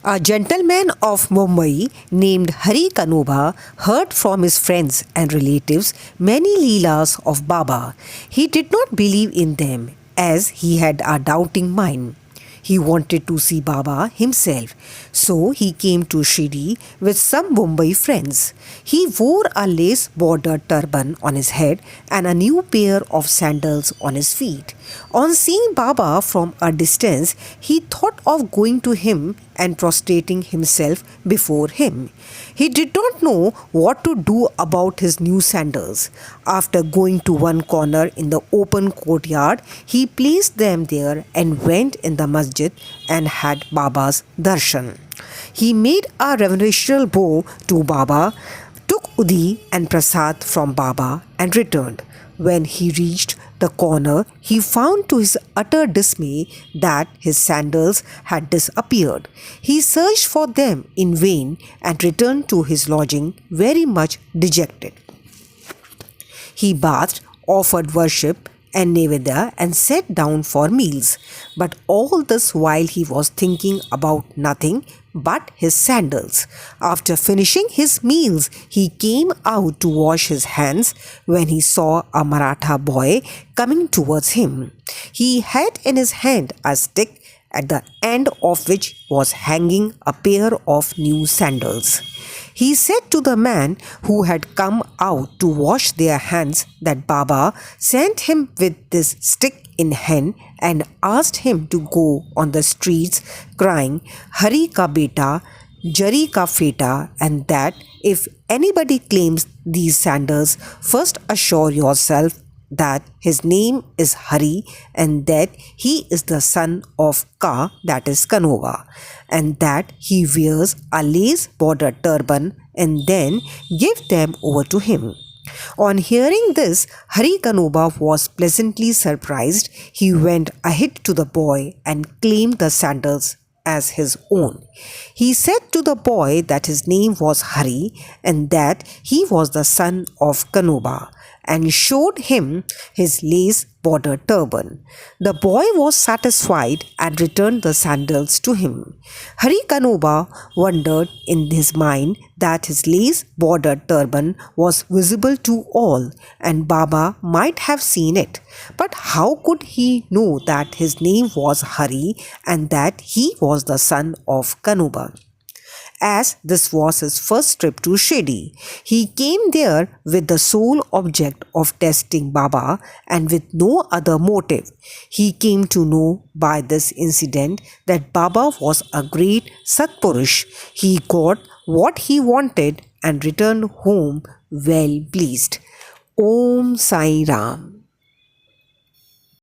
A gentleman of Mumbai named Hari Kanuba heard from his friends and relatives many leelas of Baba. He did not believe in them as he had a doubting mind. He wanted to see Baba himself, so he came to Shirdi with some Mumbai friends. He wore a lace bordered turban on his head and a new pair of sandals on his feet. On seeing Baba from a distance, he thought of going to him and prostrating himself before him. He did not know what to do about his new sandals. After going to one corner in the open courtyard, he placed them there and went in the masjid and had Baba's darshan. He made a reverential bow to Baba, took Udi and Prasad from Baba and returned. When he reached the corner, he found to his utter dismay that his sandals had disappeared. He searched for them in vain and returned to his lodging very much dejected. He bathed, offered worship and Nevedya and sat down for meals. But all this while he was thinking about nothing but his sandals. After finishing his meals, he came out to wash his hands when he saw a Maratha boy coming towards him. He had in his hand a stick at the end of which was hanging a pair of new sandals. He said to the man who had come out to wash their hands that Baba sent him with this stick in hand and asked him to go on the streets crying, Hari ka beta, Jari ka feta, and that if anybody claims these sandals, first assure yourself that his name is Hari and that he is the son of Ka, that is Kanova, and that he wears a lace bordered turban, and then give them over to him. On hearing this, Hari Kanuba was pleasantly surprised. He went ahead to the boy and claimed the sandals as his own. He said to the boy that his name was Hari and that he was the son of Kanuba, and showed him his lace bordered turban. The boy was satisfied and returned the sandals to him. Hari Kanuba wondered in his mind that his lace bordered turban was visible to all and Baba might have seen it. But how could he know that his name was Hari and that he was the son of Kanuba? As this was his first trip to Shirdi, he came there with the sole object of testing Baba and with no other motive. He came to know by this incident that Baba was a great Satpurush. He got what he wanted and returned home well pleased. Om Sai Ram.